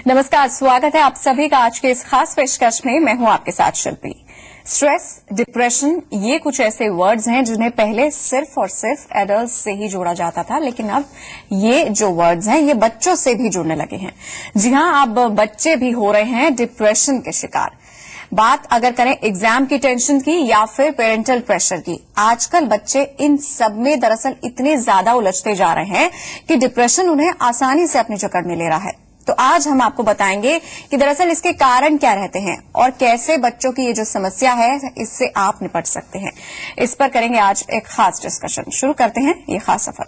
नमस्कार, स्वागत है आप सभी का आज के इस खास पेशकश में। मैं हूं आपके साथ शिल्पी। स्ट्रेस, डिप्रेशन, ये कुछ ऐसे वर्ड्स हैं जिन्हें पहले सिर्फ और सिर्फ एडल्ट्स से ही जोड़ा जाता था, लेकिन अब ये जो वर्ड्स हैं ये बच्चों से भी जुड़ने लगे हैं। जी हां, अब बच्चे भी हो रहे हैं डिप्रेशन के शिकार। बात अगर करें एग्जाम की टेंशन की या फिर पेरेंटल प्रेशर की, आजकल बच्चे इन सब में दरअसल इतने ज्यादा उलझते जा रहे हैं कि डिप्रेशन उन्हें आसानी से अपनी जकड़ में ले रहा है। तो आज हम आपको बताएंगे कि दरअसल इसके कारण क्या रहते हैं और कैसे बच्चों की ये जो समस्या है इससे आप निपट सकते हैं। इस पर करेंगे आज एक खास डिस्कशन। शुरू करते हैं ये खास सफर।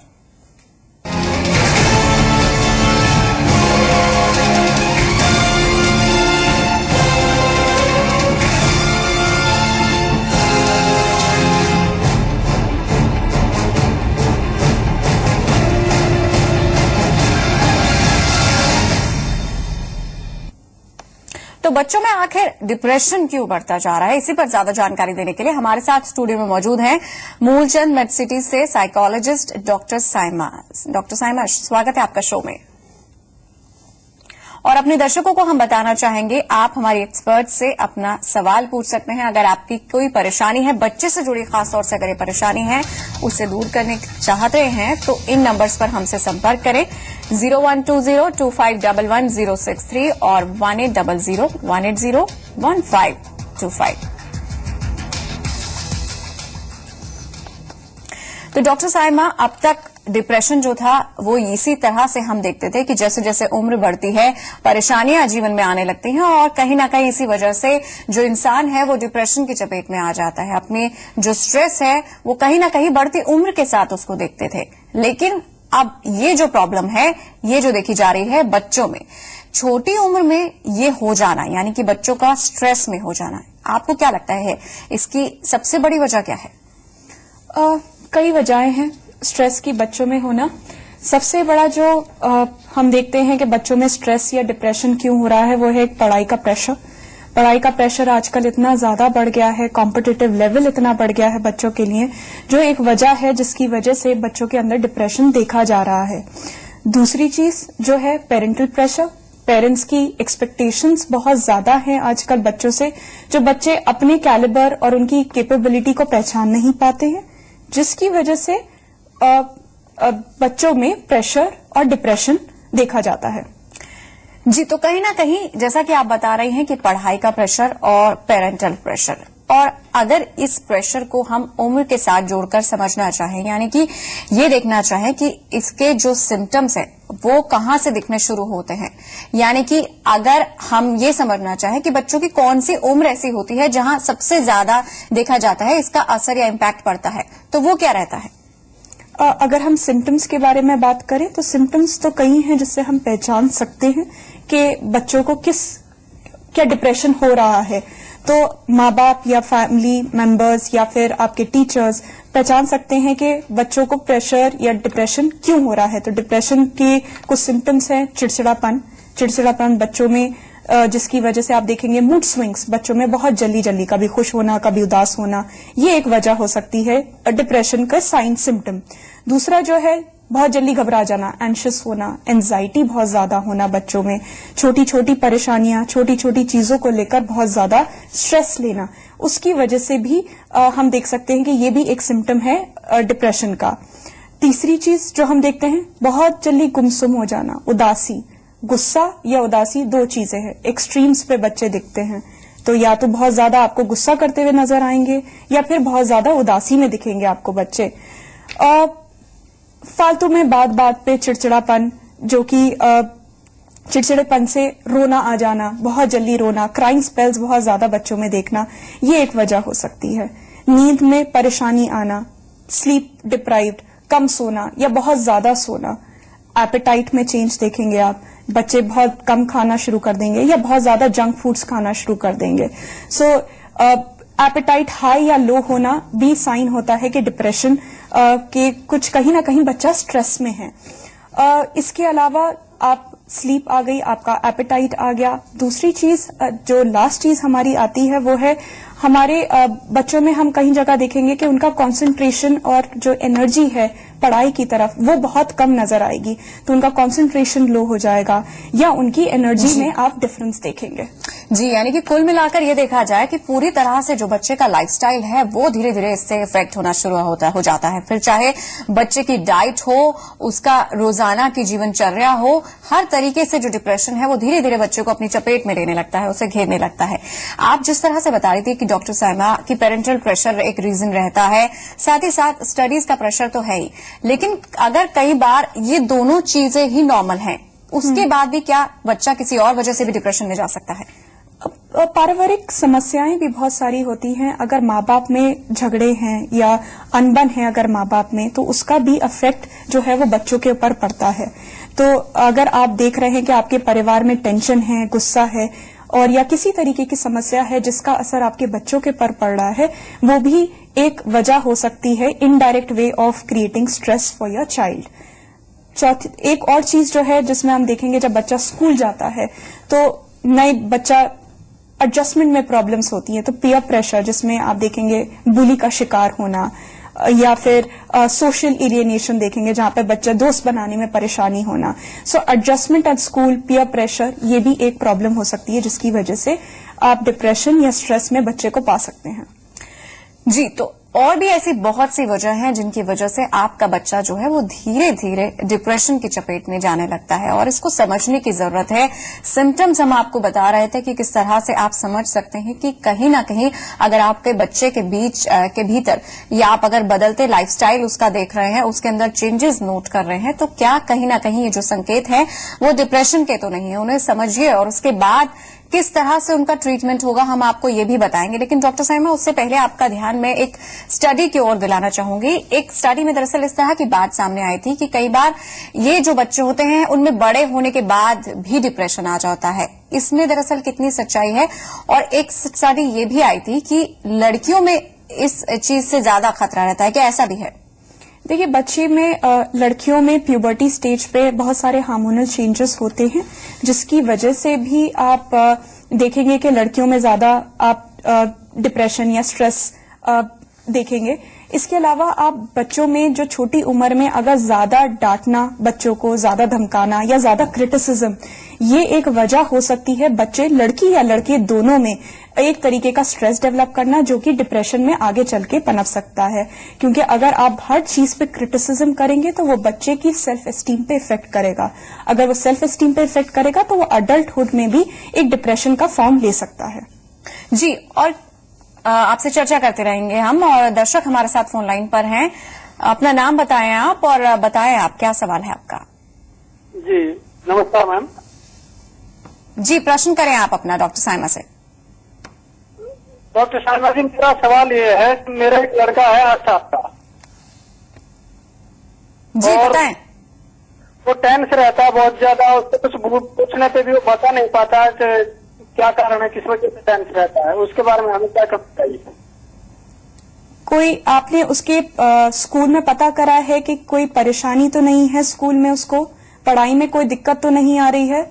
तो बच्चों में आखिर डिप्रेशन क्यों बढ़ता जा रहा है, इसी पर ज्यादा जानकारी देने के लिए हमारे साथ स्टूडियो में मौजूद हैं मूलचंद मेडसिटी से psychologist doctor Saima. Doctor Saima, स्वागत है आपका शो में। और अपने दर्शकों को हम बताना चाहेंगे, आप हमारी एक्सपर्ट से अपना सवाल पूछ सकते हैं। अगर आपकी कोई परेशानी है, बच्चे से जुड़ी खासतौर से अगर ये परेशानी है उसे दूर करने चाहते हैं तो इन नंबर्स पर हमसे संपर्क करें 012025111063 और 180018011525। तो डॉक्टर साइमा, अब तक डिप्रेशन जो था वो इसी तरह से हम देखते थे कि जैसे जैसे उम्र बढ़ती है परेशानियां जीवन में आने लगती हैं और कहीं ना कहीं इसी वजह से जो इंसान है वो डिप्रेशन की चपेट में आ जाता है। अपने जो स्ट्रेस है वो कहीं ना कहीं बढ़ती उम्र के साथ उसको देखते थे, लेकिन अब ये जो प्रॉब्लम है ये जो देखी जा रही है बच्चों में, छोटी उम्र में ये हो जाना, यानी कि बच्चों का स्ट्रेस में हो जाना, आपको क्या लगता है इसकी सबसे बड़ी वजह क्या है? कई वजहें हैं स्ट्रेस की बच्चों में होना। सबसे बड़ा जो हम देखते हैं कि बच्चों में स्ट्रेस या डिप्रेशन क्यों हो रहा है वो है एक पढ़ाई का प्रेशर। पढ़ाई का प्रेशर आजकल इतना ज्यादा बढ़ गया है, कॉम्पिटिटिव लेवल इतना बढ़ गया है बच्चों के लिए, जो एक वजह है जिसकी वजह से बच्चों के अंदर डिप्रेशन देखा जा रहा है। दूसरी चीज जो है पेरेंटल प्रेशर। पेरेंट्स की एक्सपेक्टेशंस बहुत ज्यादा हैं आजकल बच्चों से, जो बच्चे अपने कैलिबर और उनकी कैपेबिलिटी को पहचान नहीं पाते हैं, जिसकी वजह से बच्चों में प्रेशर और डिप्रेशन देखा जाता है। जी, तो कहीं ना कहीं जैसा कि आप बता रही हैं कि पढ़ाई का प्रेशर और पेरेंटल प्रेशर, और अगर इस प्रेशर को हम उम्र के साथ जोड़कर समझना चाहें, यानी कि ये देखना चाहें कि इसके जो सिम्टम्स हैं वो कहां से दिखने शुरू होते हैं, यानी कि अगर हम ये समझना चाहें कि बच्चों की कौन सी उम्र ऐसी होती है जहां सबसे ज्यादा देखा जाता है इसका असर या इम्पैक्ट पड़ता है, तो वो क्या रहता है? अगर हम सिम्टम्स के बारे में बात करें तो सिम्टम्स तो कई हैं जिससे हम पहचान सकते हैं कि बच्चों को क्या डिप्रेशन हो रहा है। तो माँ बाप या फैमिली मेंबर्स या फिर आपके टीचर्स पहचान सकते हैं कि बच्चों को प्रेशर या डिप्रेशन क्यों हो रहा है। तो डिप्रेशन के कुछ सिम्टम्स हैं चिड़चिड़ापन बच्चों में, जिसकी वजह से आप देखेंगे मूड स्विंग्स बच्चों में बहुत जल्दी कभी खुश होना कभी उदास होना, ये एक वजह हो सकती है डिप्रेशन का साइन सिम्टम। दूसरा जो है बहुत जल्दी घबरा जाना, एंशियस होना, एंजाइटी बहुत ज्यादा होना बच्चों में, छोटी छोटी परेशानियां, छोटी छोटी चीजों को लेकर बहुत ज्यादा स्ट्रेस लेना, उसकी वजह से भी हम देख सकते हैं कि ये भी एक सिम्टम है डिप्रेशन का। तीसरी चीज जो हम देखते हैं बहुत जल्दी गुमसुम हो जाना, उदासी, गुस्सा या उदासी दो चीजें हैं, एक्सट्रीम्स पे बच्चे दिखते हैं। तो या तो बहुत ज्यादा आपको गुस्सा करते हुए नजर आएंगे या फिर बहुत ज्यादा उदासी में दिखेंगे आपको बच्चे। फालतू में बात पे चिड़चिड़ापन, जो कि चिड़चिड़ेपन से रोना आ जाना, बहुत जल्दी रोना, क्राइंग स्पेल्स बहुत ज्यादा बच्चों में देखना, ये एक वजह हो सकती है। नींद में परेशानी आना, स्लीप डिप्राइव्ड, कम सोना या बहुत ज्यादा सोना, एपेटाइट में चेंज देखेंगे आप, बच्चे बहुत कम खाना शुरू कर देंगे या बहुत ज्यादा जंक फूड्स खाना शुरू कर देंगे। सो एपेटाइट हाई या लो होना भी साइन होता है कि डिप्रेशन के कुछ कहीं ना कहीं बच्चा स्ट्रेस में है। इसके अलावा आप स्लीप आ गई, आपका एपेटाइट आ गया। दूसरी चीज जो लास्ट चीज हमारी आती है वो है हमारे बच्चों में हम कहीं जगह देखेंगे कि उनका कंसंट्रेशन और जो एनर्जी है पढ़ाई की तरफ वो बहुत कम नजर आएगी, तो उनका कंसंट्रेशन लो हो जाएगा या उनकी एनर्जी में आप डिफरेंस देखेंगे। जी, यानी कि कुल मिलाकर ये देखा जाए कि पूरी तरह से जो बच्चे का लाइफस्टाइल है वो धीरे धीरे इससे इफेक्ट होना शुरू हो जाता है। फिर चाहे बच्चे की डाइट हो, उसका रोजाना की जीवनचर्या हो, हर तरीके से जो डिप्रेशन है वो धीरे धीरे बच्चे को अपनी चपेट में लेने लगता है, उसे घेरने लगता है। आप जिस तरह से बता रही थी कि डॉक्टर साइमा की पेरेंटल प्रेशर एक रीजन रहता है, साथ ही साथ स्टडीज का प्रेशर तो है ही, लेकिन अगर कई बार ये दोनों चीजें ही नॉर्मल हैं, उसके बाद भी क्या बच्चा किसी और वजह से भी डिप्रेशन में जा सकता है? पारिवारिक समस्याएं भी बहुत सारी होती हैं। अगर माँ बाप में झगड़े हैं या अनबन है अगर माँ बाप में, तो उसका भी इफेक्ट जो है वो बच्चों के ऊपर पड़ता है। तो अगर आप देख रहे हैं कि आपके परिवार में टेंशन है, गुस्सा है और या किसी तरीके की समस्या है जिसका असर आपके बच्चों के पर पड़ रहा है, वो भी एक वजह हो सकती है, indirect way of creating stress for your child. चौथी एक और चीज जो है जिसमें हम देखेंगे, जब बच्चा स्कूल जाता है तो नए बच्चा एडजस्टमेंट में प्रॉब्लम्स होती हैं, तो पीयर प्रेशर जिसमें आप देखेंगे बुली का शिकार होना या फिर सोशल एलियनेशन देखेंगे जहां पे बच्चा दोस्त बनाने में परेशानी होना। So adjustment at school, peer pressure, ये भी एक प्रॉब्लम हो सकती है जिसकी वजह से आप डिप्रेशन या स्ट्रेस में बच्चे को पा सकते हैं। जी, तो और भी ऐसी बहुत सी वजह हैं जिनकी वजह से आपका बच्चा जो है वो धीरे धीरे डिप्रेशन की चपेट में जाने लगता है, और इसको समझने की जरूरत है। सिम्टम्स हम आपको बता रहे थे कि किस तरह से आप समझ सकते हैं कि कहीं ना कहीं अगर आपके बच्चे के के भीतर या आप अगर बदलते लाइफस्टाइल उसका देख रहे हैं, उसके अंदर चेंजेस नोट कर रहे हैं, तो क्या कहीं ना कहीं ये जो संकेत है वो डिप्रेशन के तो नहीं है। उन्हें समझिए और उसके बाद किस तरह से उनका ट्रीटमेंट होगा हम आपको ये भी बताएंगे। लेकिन डॉक्टर साइमा, उससे पहले आपका ध्यान मैं एक स्टडी की ओर दिलाना चाहूंगी। एक स्टडी में दरअसल इस तरह की बात सामने आई थी कि कई बार ये जो बच्चे होते हैं उनमें बड़े होने के बाद भी डिप्रेशन आ जाता है। इसमें दरअसल कितनी सच्चाई है? और एक स्टडी ये भी आई थी कि लड़कियों में इस चीज से ज्यादा खतरा रहता है, क्या ऐसा भी है? देखिए, बच्चे में लड़कियों में प्यूबर्टी स्टेज पे बहुत सारे हार्मोनल चेंजेस होते हैं, जिसकी वजह से भी आप देखेंगे कि लड़कियों में ज्यादा आप डिप्रेशन या स्ट्रेस देखेंगे। इसके अलावा आप बच्चों में जो छोटी उम्र में अगर ज्यादा डांटना, बच्चों को ज्यादा धमकाना या ज्यादा क्रिटिसिज्म, ये एक वजह हो सकती है बच्चे, लड़की या लड़के दोनों में एक तरीके का स्ट्रेस डेवलप करना, जो कि डिप्रेशन में आगे चल के पनप सकता है। क्योंकि अगर आप हर चीज पे क्रिटिसिज्म करेंगे तो वो बच्चे की सेल्फ एस्टीम पे इफेक्ट करेगा। अगर वो सेल्फ एस्टीम पे इफेक्ट करेगा तो वो अडल्टहुड में भी एक डिप्रेशन का फॉर्म ले सकता है। जी, और आपसे चर्चा करते रहेंगे हम, और दर्शक हमारे साथ फोन लाइन पर हैं। अपना नाम बताएं आप और बताएं आप क्या सवाल है आपका। जी नमस्कार मैम। जी, प्रश्न करें आप अपना डॉक्टर साइमा से। डॉक्टर साइमा जी, मेरा सवाल ये है कि मेरा एक लड़का है 8 साल का। जी बताएं। वो टेंस रहता है बहुत ज्यादा, उससे कुछ पूछने पे भी वो बता नहीं पाता है कि क्या कारण है, किस वजह से टेंस रहता है। उसके बारे में हमें क्या करना चाहिए? कोई आपने उसके स्कूल में पता करा है कि कोई परेशानी तो नहीं है स्कूल में, उसको पढ़ाई में कोई दिक्कत तो नहीं आ रही है?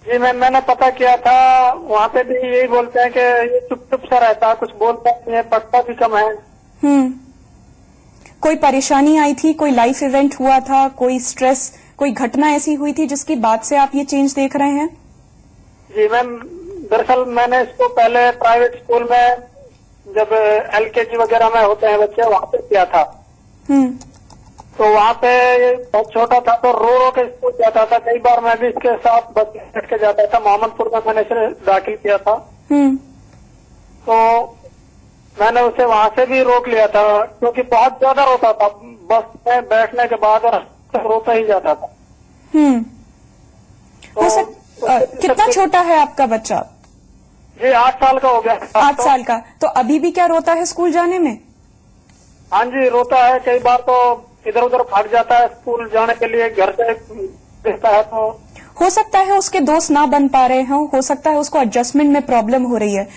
जी मैम, मैंने पता किया था, वहाँ पे भी यही बोलते हैं कि ये चुप चुप सा रहता है, कुछ बोलता नहीं है, पढ़ता भी कम है। कोई परेशानी आई थी, कोई लाइफ इवेंट हुआ था, कोई स्ट्रेस, कोई घटना ऐसी हुई थी जिसकी बात से आप ये चेंज देख रहे हैं? जी मैम, दरअसल मैंने इसको पहले प्राइवेट स्कूल में, जब LKG वगैरह में होते हैं बच्चे, वहाँ पे किया था। तो वहाँ पे बहुत छोटा था तो रो रो के स्कूल जाता था। कई बार मैं भी इसके साथ बस बैठ के जाता था। मोहम्मदपुर में मैंने इसे दाखिल किया था। तो मैंने उसे वहाँ से भी रोक लिया था, क्योंकि बहुत ज्यादा रोता था। बस में बैठने के बाद रोता ही जाता था। तो कितना छोटा है आपका बच्चा? जी 8 साल का हो गया। 8 साल का। तो अभी भी क्या रोता है स्कूल जाने में? हाँ जी, रोता है। कई बार तो इधर उधर भाग जाता है स्कूल जाने के लिए, घर से दिखता है तो। हो सकता है उसके दोस्त ना बन पा रहे हों, हो सकता है उसको एडजस्टमेंट में प्रॉब्लम हो रही है।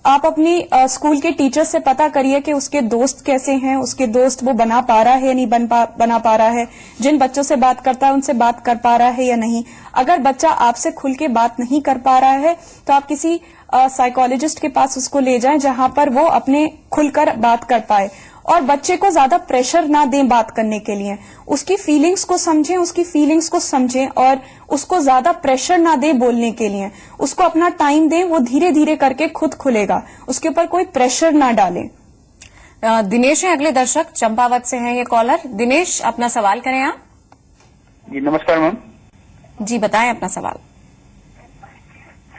आप अपनी स्कूल के टीचर से पता करिए कि उसके दोस्त कैसे हैं, उसके दोस्त वो बना पा रहा है या नहीं बना पा रहा है, जिन बच्चों से बात करता है उनसे बात कर पा रहा है या नहीं। अगर बच्चा आपसे खुल के बात नहीं कर पा रहा है तो आप किसी साइकोलॉजिस्ट के पास उसको ले जाएं जहां पर वो अपने खुलकर बात कर पाए। और बच्चे को ज्यादा प्रेशर ना दें बात करने के लिए, उसकी फीलिंग्स को समझें और उसको ज्यादा प्रेशर ना दें बोलने के लिए। उसको अपना टाइम दें, वो धीरे धीरे करके खुद खुलेगा, उसके ऊपर कोई प्रेशर ना डालें। दिनेश है अगले दर्शक, चंपावत से हैं ये कॉलर। दिनेश, अपना सवाल करें आप। जी नमस्कार मैम। जी बताएं अपना सवाल।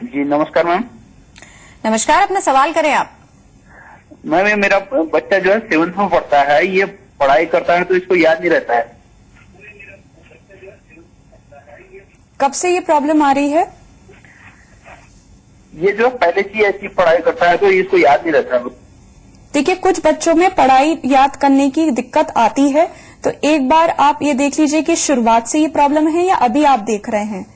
जी नमस्कार मैम। नमस्कार, अपना सवाल करें आप। मैम ये मेरा बच्चा जो है 7th में पढ़ता है, ये पढ़ाई करता है तो इसको याद नहीं रहता है। कब से ये प्रॉब्लम आ रही है? ये जो पहले से ऐसी पढ़ाई करता है तो इसको याद नहीं रहता है। देखिए, कुछ बच्चों में पढ़ाई याद करने की दिक्कत आती है, तो एक बार आप ये देख लीजिए कि शुरुआत से ये प्रॉब्लम है या अभी आप देख रहे हैं।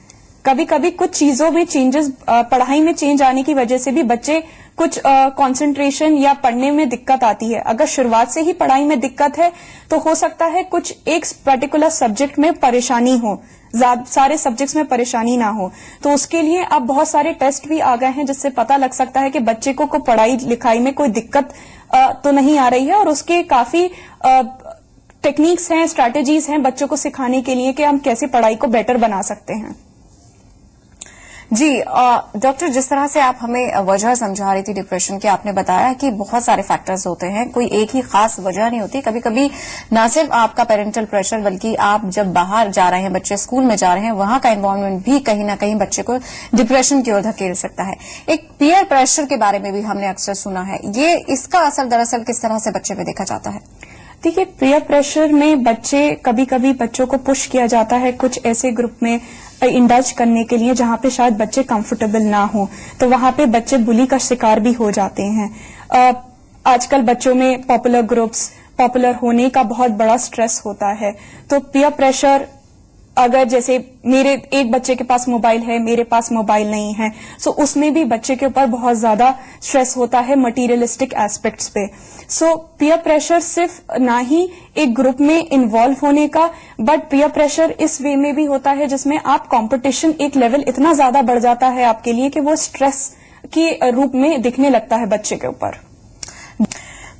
कभी कभी कुछ चीजों में चेंजेस, पढ़ाई में चेंज आने की वजह से भी बच्चे कुछ कंसंट्रेशन या पढ़ने में दिक्कत आती है। अगर शुरुआत से ही पढ़ाई में दिक्कत है तो हो सकता है कुछ एक पर्टिकुलर सब्जेक्ट में परेशानी हो, सारे सब्जेक्ट्स में परेशानी ना हो। तो उसके लिए अब बहुत सारे टेस्ट भी आ गए हैं जिससे पता लग सकता है कि बच्चे को पढ़ाई लिखाई में कोई दिक्कत तो नहीं आ रही है, और उसके काफी टेक्निक्स हैं, स्ट्रैटेजीज हैं बच्चों को सिखाने के लिए कि हम कैसे पढ़ाई को बेटर बना सकते हैं। जी डॉक्टर, जिस तरह से आप हमें वजह समझा रही थी डिप्रेशन की, आपने बताया कि बहुत सारे फैक्टर्स होते हैं, कोई एक ही खास वजह नहीं होती। कभी कभी ना सिर्फ आपका पेरेंटल प्रेशर, बल्कि आप जब बाहर जा रहे हैं, बच्चे स्कूल में जा रहे हैं, वहां का एनवायरनमेंट भी कहीं ना कहीं बच्चे को डिप्रेशन की ओर धकेल सकता है। एक पीयर प्रेशर के बारे में भी हमने अक्सर सुना है, ये इसका असर दरअसल किस तरह से बच्चे में देखा जाता है? देखिए, पीयर प्रेशर में कभी कभी बच्चों को पुश किया जाता है कुछ ऐसे ग्रुप में इंडल्ज करने के लिए जहां पे शायद बच्चे कंफर्टेबल ना हो, तो वहां पे बच्चे बुली का शिकार भी हो जाते हैं। आजकल बच्चों में पॉपुलर ग्रुप्स, पॉपुलर होने का बहुत बड़ा स्ट्रेस होता है। तो पीयर प्रेशर, अगर जैसे मेरे एक बच्चे के पास मोबाइल है, मेरे पास मोबाइल नहीं है, सो उसमें भी बच्चे के ऊपर बहुत ज्यादा स्ट्रेस होता है मटीरियलिस्टिक एस्पेक्ट्स पे। सो पीयर प्रेशर सिर्फ ना ही एक ग्रुप में इन्वॉल्व होने का, बट पीयर प्रेशर इस वे में भी होता है जिसमें आप कंपटीशन एक लेवल इतना ज्यादा बढ़ जाता है आपके लिए कि वो स्ट्रेस के रूप में दिखने लगता है बच्चे के ऊपर।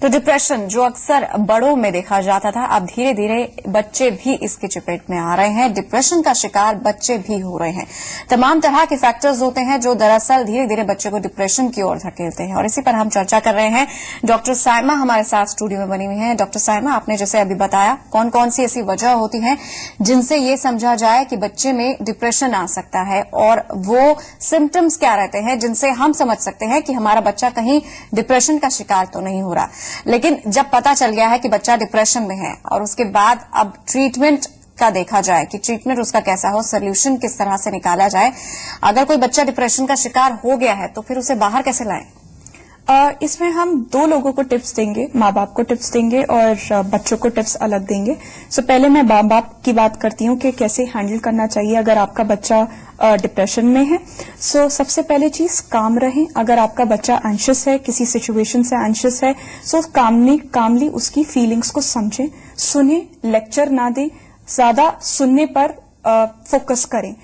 तो डिप्रेशन जो अक्सर बड़ों में देखा जाता था, अब धीरे धीरे बच्चे भी इसके चपेट में आ रहे हैं। डिप्रेशन का शिकार बच्चे भी हो रहे हैं। तमाम तरह के फैक्टर्स होते हैं जो दरअसल धीरे धीरे बच्चे को डिप्रेशन की ओर धकेलते हैं, और इसी पर हम चर्चा कर रहे हैं। डॉक्टर साइमा हमारे साथ स्टूडियो में बनी हुई हैं। डॉक्टर साइमा, आपने जैसे अभी बताया कौन कौन सी ऐसी वजह होती है जिनसे ये समझा जाए कि बच्चे में डिप्रेशन आ सकता है, और वो सिम्टम्स क्या रहते हैं जिनसे हम समझ सकते हैं कि हमारा बच्चा कहीं डिप्रेशन का शिकार तो नहीं हो रहा। लेकिन जब पता चल गया है कि बच्चा डिप्रेशन में है, और उसके बाद अब ट्रीटमेंट का देखा जाए कि ट्रीटमेंट उसका कैसा हो, सोल्यूशन किस तरह से निकाला जाए। अगर कोई बच्चा डिप्रेशन का शिकार हो गया है तो फिर उसे बाहर कैसे लाएं? इसमें हम दो लोगों को टिप्स देंगे, माँ बाप को टिप्स देंगे और बच्चों को टिप्स अलग देंगे। सो पहले मैं माँ बाप की बात करती हूँ कि कैसे हैंडल करना चाहिए अगर आपका बच्चा डिप्रेशन में है। सो सबसे पहले चीज, काम रहें। अगर आपका बच्चा एंशियस है, किसी सिचुएशन से एंशियस है, सो कामली उसकी फीलिंग्स को समझें, सुने, लेक्चर ना दें, ज्यादा सुनने पर फोकस करें।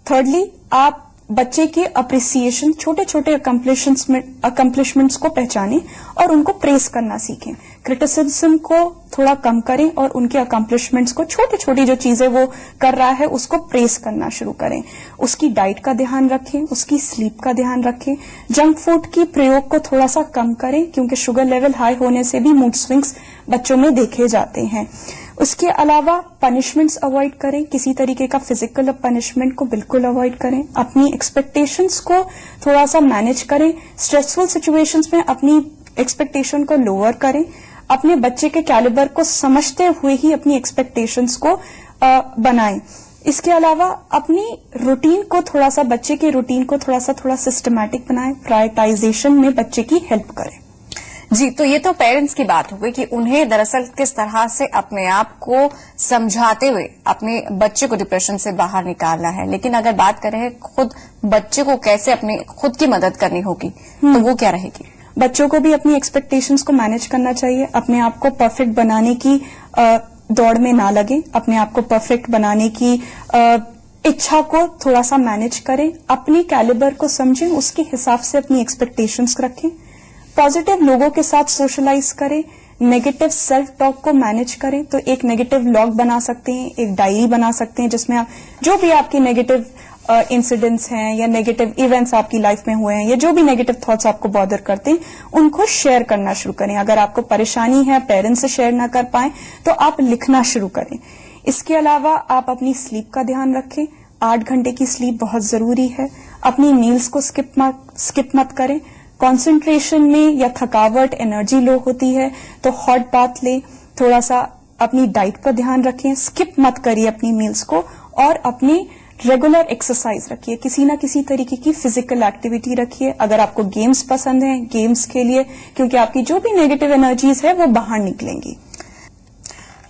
थर्डली, आप बच्चे के अप्रिसिएशन, छोटे छोटे अकम्पलिशमेंट्स को पहचानें और उनको प्रेस करना सीखें। क्रिटिसिज्म को थोड़ा कम करें और उनके अकम्पलिशमेंट्स को, छोटी छोटी जो चीजें वो कर रहा है उसको प्रेस करना शुरू करें। उसकी डाइट का ध्यान रखें, उसकी स्लीप का ध्यान रखें। जंक फूड की प्रयोग को थोड़ा सा कम करें क्योंकि शुगर लेवल हाई होने से भी मूड स्विंग्स बच्चों में देखे जाते हैं। उसके अलावा पनिशमेंट्स अवॉइड करें, किसी तरीके का फिजिकल पनिशमेंट को बिल्कुल अवॉइड करें। अपनी एक्सपेक्टेशंस को थोड़ा सा मैनेज करें। स्ट्रेसफुल सिचुएशंस में अपनी एक्सपेक्टेशन को लोअर करें। अपने बच्चे के कैलिबर को समझते हुए ही अपनी एक्सपेक्टेशंस को बनाएं। इसके अलावा अपनी रूटीन को थोड़ा सा, बच्चे के रूटीन को थोड़ा सिस्टमैटिक बनाएं। प्रायोरिटाइजेशन में बच्चे की हेल्प करें। जी, तो ये तो पेरेंट्स की बात हो गई कि उन्हें दरअसल किस तरह से अपने आप को समझाते हुए अपने बच्चे को डिप्रेशन से बाहर निकालना है। लेकिन अगर बात करें खुद बच्चे को कैसे अपनी खुद की मदद करनी होगी, तो वो क्या रहेगी? बच्चों को भी अपनी एक्सपेक्टेशंस को मैनेज करना चाहिए। अपने आप को परफेक्ट बनाने की दौड़ में ना लगे। अपने आप को परफेक्ट बनाने की इच्छा को थोड़ा सा मैनेज करें। अपनी कैलिबर को समझें, उसके हिसाब से अपनी एक्सपेक्टेशंस रखें। पॉजिटिव लोगों के साथ सोशलाइज करें। नेगेटिव सेल्फ टॉक को मैनेज करें। तो एक नेगेटिव लॉग बना सकते हैं, एक डायरी बना सकते हैं, जिसमें आप जो भी आपकी नेगेटिव इंसिडेंट्स हैं या नेगेटिव इवेंट्स आपकी लाइफ में हुए हैं या जो भी नेगेटिव थॉट्स आपको बॉदर करते हैं, उनको शेयर करना शुरू करें। अगर आपको परेशानी है, पेरेंट्स से शेयर ना कर पाए, तो आप लिखना शुरू करें। इसके अलावा आप अपनी स्लीप का ध्यान रखें। 8 घंटे की स्लीप बहुत जरूरी है। अपनी मील्स को स्किप मत करें। कंसंट्रेशन में या थकावट, एनर्जी लो होती है तो हॉट बाथ लें। थोड़ा सा अपनी डाइट पर ध्यान रखें। स्किप मत करिए अपनी मील्स को, और अपनी रेगुलर एक्सरसाइज रखिए। किसी ना किसी तरीके की फिजिकल एक्टिविटी रखिए। अगर आपको गेम्स पसंद हैं, गेम्स खेलिए, क्योंकि आपकी जो भी नेगेटिव एनर्जीज है वो बाहर निकलेंगी।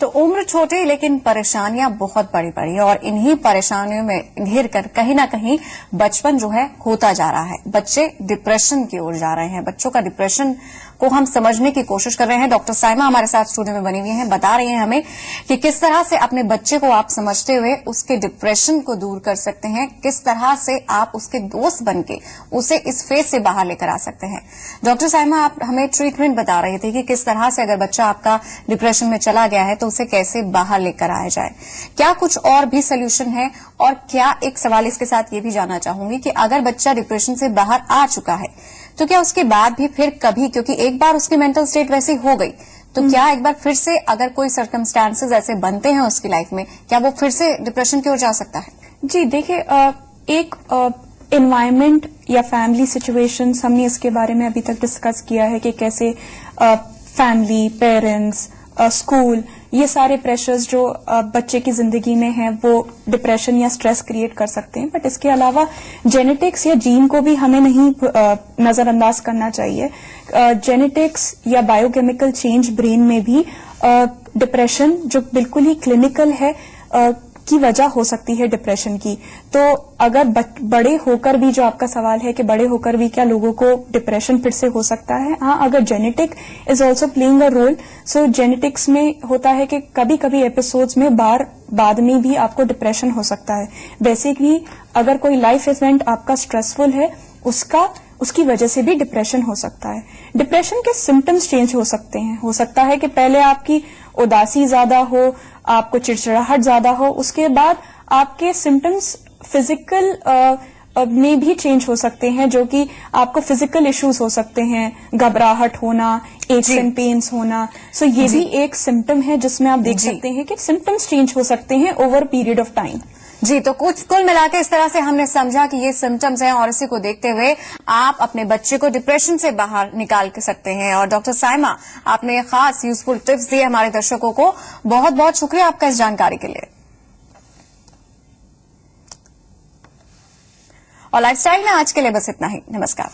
तो उम्र छोटी लेकिन परेशानियां बहुत बड़ी बड़ी, और इन्हीं परेशानियों में घिर कर कहीं ना कहीं बचपन जो है खोता जा रहा है। बच्चे डिप्रेशन की ओर जा रहे हैं। बच्चों का डिप्रेशन को हम समझने की कोशिश कर रहे हैं। डॉक्टर साइमा हमारे साथ स्टूडियो में बनी हुई हैं, बता रही हैं हमें कि किस तरह से अपने बच्चे को आप समझते हुए उसके डिप्रेशन को दूर कर सकते हैं, किस तरह से आप उसके दोस्त बनके उसे इस फेज से बाहर लेकर आ सकते हैं। डॉक्टर साइमा, आप हमें ट्रीटमेंट बता रहे थे कि किस तरह से अगर बच्चा आपका डिप्रेशन में चला गया है तो उसे कैसे बाहर लेकर आया जाए। क्या कुछ और भी सोल्यूशन है? और क्या, एक सवाल इसके साथ ये भी जानना चाहूंगी कि अगर बच्चा डिप्रेशन से बाहर आ चुका है तो क्या उसके बाद भी फिर कभी, क्योंकि एक बार उसकी मेंटल स्टेट वैसी हो गई, तो क्या एक बार फिर से अगर कोई सर्कमस्टांसेस ऐसे बनते हैं उसकी लाइफ में, क्या वो फिर से डिप्रेशन की ओर जा सकता है? जी देखिए, एक एनवायरमेंट या फैमिली सिचुएशंस, हमने इसके बारे में अभी तक डिस्कस किया है कि कैसे फैमिली, पेरेंट्स, स्कूल, ये सारे प्रेशर्स जो बच्चे की जिंदगी में हैं वो डिप्रेशन या स्ट्रेस क्रिएट कर सकते हैं। बट इसके अलावा जेनेटिक्स या जीन को भी हमें नहीं नजरअंदाज करना चाहिए। जेनेटिक्स या बायोकेमिकल चेंज ब्रेन में भी डिप्रेशन, जो बिल्कुल ही क्लिनिकल है, की वजह हो सकती है डिप्रेशन की। तो अगर बड़े होकर भी, जो आपका सवाल है कि बड़े होकर भी क्या लोगों को डिप्रेशन फिर से हो सकता है, हाँ, अगर genetic is also playing a role. So genetics में होता है कि कभी कभी एपिसोड्स में बाद में भी आपको डिप्रेशन हो सकता है। वैसे ही अगर कोई लाइफ इवेंट आपका स्ट्रेसफुल है, उसकी वजह से भी डिप्रेशन हो सकता है। डिप्रेशन के सिम्टम्स चेंज हो सकते हैं। हो सकता है कि पहले आपकी उदासी ज्यादा हो, आपको चिड़चिड़ाहट ज्यादा हो, उसके बाद आपके सिम्टम्स फिजिकल में भी चेंज हो सकते हैं, जो कि आपको फिजिकल इश्यूज हो सकते हैं, घबराहट होना, एक्स एंड पेन्स होना। सो ये भी एक सिम्टम है जिसमें आप देख सकते हैं कि सिम्टम्स चेंज हो सकते हैं ओवर पीरियड ऑफ टाइम। जी, तो कुल मिलाकर इस तरह से हमने समझा कि ये सिम्टम्स हैं और इसी को देखते हुए आप अपने बच्चे को डिप्रेशन से बाहर निकाल सकते हैं। और डॉक्टर साइमा, आपने खास यूजफुल टिप्स दिए हमारे दर्शकों को। बहुत बहुत शुक्रिया आपका इस जानकारी के लिए। और लाइफस्टाइल में आज के लिए बस इतना ही। नमस्कार।